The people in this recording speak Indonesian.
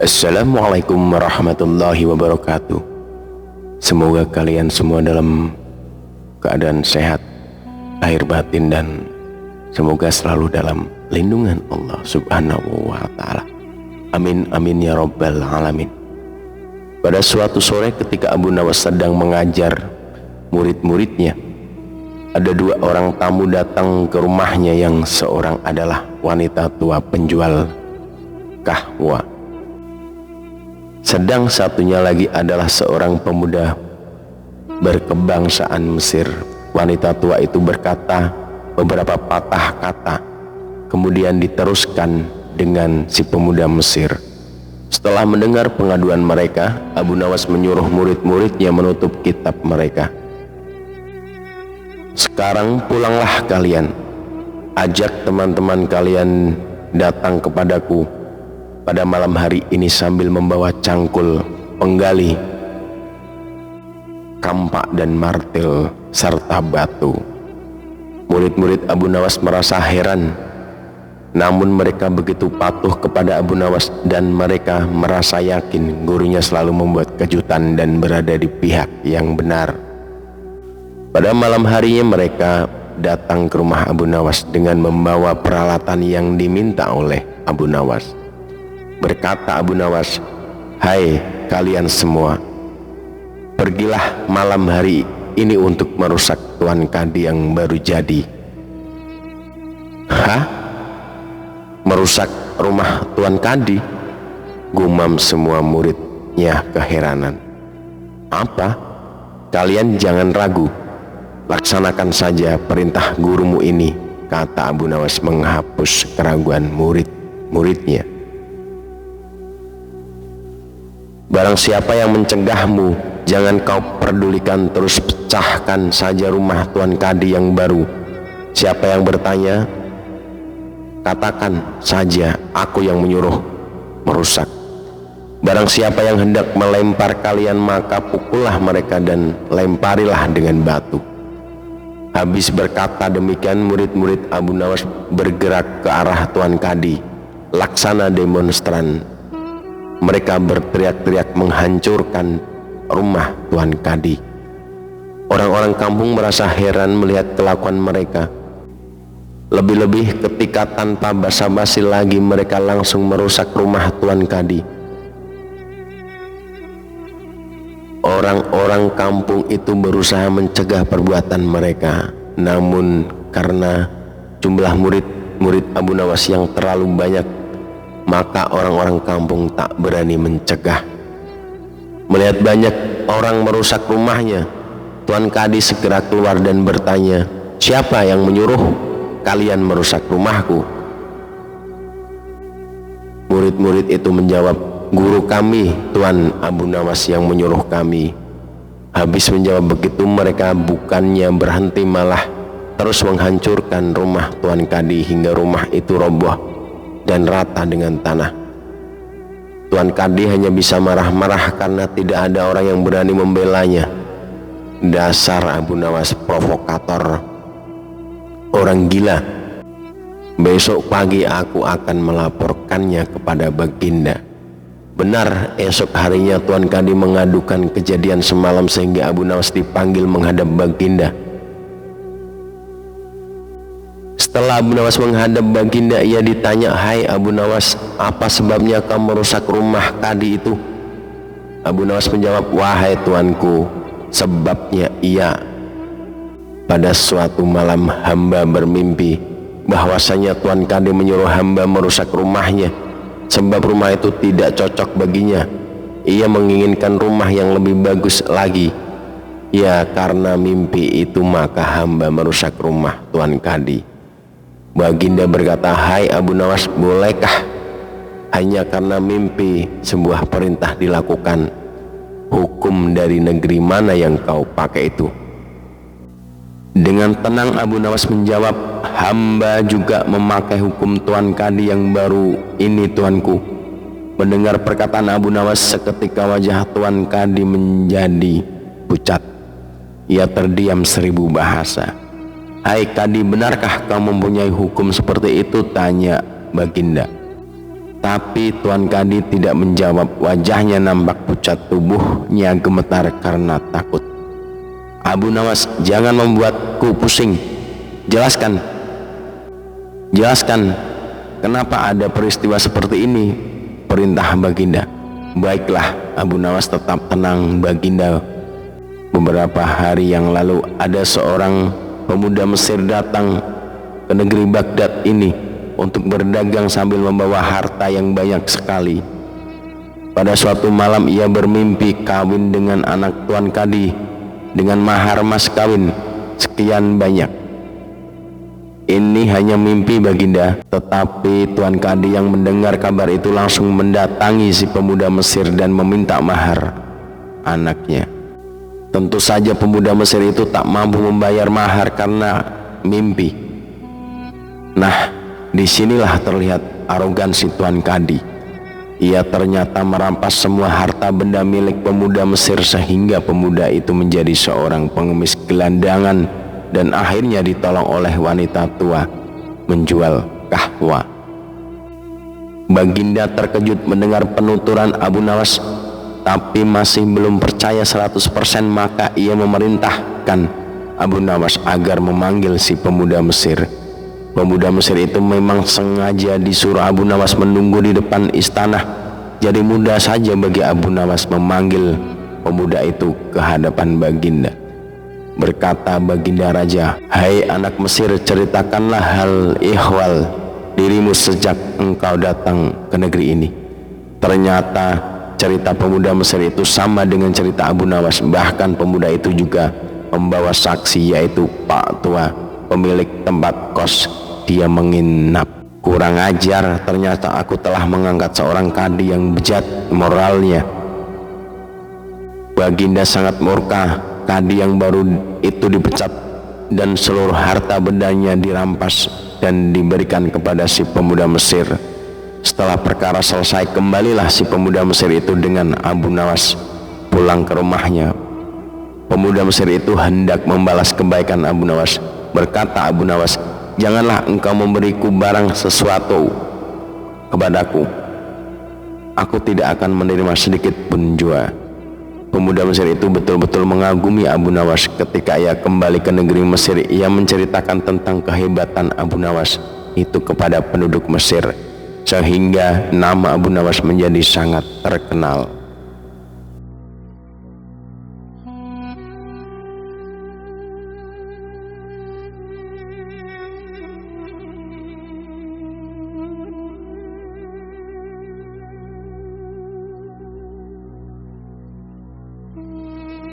Assalamualaikum warahmatullahi wabarakatuh. Semoga kalian semua dalam keadaan sehat lahir batin dan semoga selalu dalam lindungan Allah subhanahu wa ta'ala. Amin amin ya rabbal alamin. Pada suatu sore ketika Abu Nawas sedang mengajar murid-muridnya, ada dua orang tamu datang ke rumahnya, yang seorang adalah wanita tua penjual kahwa, sedang satunya lagi adalah seorang pemuda berkebangsaan Mesir. Wanita tua itu berkata beberapa patah kata, kemudian diteruskan dengan si pemuda Mesir. Setelah mendengar pengaduan mereka, Abu Nawas menyuruh murid-muridnya menutup kitab mereka. Sekarang pulanglah kalian, ajak teman-teman kalian datang kepadaku pada malam hari ini sambil membawa cangkul, penggali, kampak dan martil serta batu. Murid-murid Abu Nawas merasa heran, namun mereka begitu patuh kepada Abu Nawas dan mereka merasa yakin gurunya selalu membuat kejutan dan berada di pihak yang benar. Pada malam harinya mereka datang ke rumah Abu Nawas dengan membawa peralatan yang diminta oleh Abu Nawas. Berkata Abu Nawas, "Hai kalian semua, pergilah malam hari ini untuk merusak Tuan Kadi yang baru jadi." "Hah? Merusak rumah Tuan Kadi?" gumam semua muridnya keheranan. "Apa? Kalian jangan ragu, laksanakan saja perintah gurumu ini," kata Abu Nawas menghapus keraguan murid-muridnya. "Barang siapa yang mencegahmu, jangan kau pedulikan, terus pecahkan saja rumah Tuan Kadi yang baru. Siapa yang bertanya, katakan saja aku yang menyuruh merusak. Barang siapa yang hendak melempar kalian, maka pukullah mereka dan lemparilah dengan batu." Habis berkata demikian, murid-murid Abu Nawas bergerak ke arah Tuan Kadi laksana demonstran. Mereka berteriak-teriak menghancurkan rumah Tuan Kadi. Orang-orang kampung merasa heran melihat kelakuan mereka. Lebih-lebih ketika tanpa basa-basi lagi mereka langsung merusak rumah Tuan Kadi. Orang-orang kampung itu berusaha mencegah perbuatan mereka, namun karena jumlah murid-murid Abu Nawas yang terlalu banyak, maka orang-orang kampung tak berani mencegah. Melihat banyak orang merusak rumahnya, Tuan Kadi segera keluar dan bertanya, "Siapa yang menyuruh kalian merusak rumahku?" Murid-murid itu menjawab, "Guru kami, Tuan Abu Nawas yang menyuruh kami." Habis menjawab begitu, mereka bukannya berhenti, malah terus menghancurkan rumah Tuan Kadi hingga rumah itu roboh dan rata dengan tanah. Tuan Kadi hanya bisa marah-marah karena tidak ada orang yang berani membelanya. "Dasar Abu Nawas provokator, orang gila. Besok pagi aku akan melaporkannya kepada Baginda." Benar, esok harinya Tuan Kadi mengadukan kejadian semalam sehingga Abu Nawas dipanggil menghadap Baginda. Setelah Abu Nawas menghadap Baginda, ia ditanya, "Hai Abu Nawas, apa sebabnya kau merusak rumah Kadi itu?" Abu Nawas menjawab, "Wahai tuanku, sebabnya ia pada suatu malam hamba bermimpi bahwasanya Tuan Kadi menyuruh hamba merusak rumahnya, sebab rumah itu tidak cocok baginya. Ia menginginkan rumah yang lebih bagus lagi. Ya, karena mimpi itu maka hamba merusak rumah Tuan Kadi." Baginda berkata, "Hai Abu Nawas, bolehkah hanya karena mimpi sebuah perintah dilakukan? Hukum dari negeri mana yang kau pakai itu?" Dengan tenang Abu Nawas menjawab, "Hamba juga memakai hukum Tuan Kadi yang baru ini, tuanku." Mendengar perkataan Abu Nawas, seketika wajah Tuan Kadi menjadi pucat. Ia terdiam 1000 bahasa. "Hai Kadi, benarkah kau mempunyai hukum seperti itu?" tanya Baginda. Tapi Tuan Kadi tidak menjawab. Wajahnya nampak pucat, tubuhnya gemetar karena takut. Abu Nawas, jangan membuatku pusing. Jelaskan, kenapa ada peristiwa seperti ini? Perintah Baginda. Baiklah, Abu Nawas tetap tenang, Baginda. Beberapa hari yang lalu ada seorang pemuda Mesir datang ke negeri Baghdad ini untuk berdagang sambil membawa harta yang banyak sekali. Pada suatu malam ia bermimpi kawin dengan anak Tuan Kadi dengan mahar mas kawin sekian banyak. Ini hanya mimpi, Baginda. Tetapi Tuan Kadi yang mendengar kabar itu langsung mendatangi si pemuda Mesir dan meminta mahar anaknya. Tentu saja pemuda Mesir itu tak mampu membayar mahar karena mimpi. Nah, disinilah terlihat arogansi Tuan Kadi. Ia ternyata merampas semua harta benda milik pemuda Mesir sehingga pemuda itu menjadi seorang pengemis gelandangan dan akhirnya ditolong oleh wanita tua menjual kahwa. Baginda terkejut mendengar penuturan Abu Nawas, tapi masih belum percaya 100%, maka ia memerintahkan Abu Nawas agar memanggil si pemuda Mesir. Pemuda Mesir itu memang sengaja disuruh Abu Nawas menunggu di depan istana. Jadi mudah saja bagi Abu Nawas memanggil pemuda itu ke hadapan Baginda. Berkata Baginda Raja, "Hai anak Mesir, ceritakanlah hal ihwal dirimu sejak engkau datang ke negeri ini." Ternyata cerita pemuda Mesir itu sama dengan cerita Abu Nawas. Bahkan pemuda itu juga membawa saksi, yaitu Pak Tua, pemilik tempat kos dia menginap. Kurang ajar, ternyata aku telah mengangkat seorang kadi yang bejat moralnya. Baginda sangat murka. Kadi yang baru itu dipecat dan seluruh harta bendanya dirampas dan diberikan kepada si pemuda Mesir. Setelah perkara selesai, kembalilah si pemuda Mesir itu dengan Abu Nawas pulang ke rumahnya. Pemuda Mesir itu hendak membalas kebaikan Abu Nawas. Berkata Abu Nawas, "Janganlah engkau memberiku barang sesuatu kepadaku. Aku tidak akan menerima sedikit pun jua." Pemuda Mesir itu betul-betul mengagumi Abu Nawas. Ketika ia kembali ke negeri Mesir, ia menceritakan tentang kehebatan Abu Nawas itu kepada penduduk Mesir, sehingga nama Abu Nawas menjadi sangat terkenal.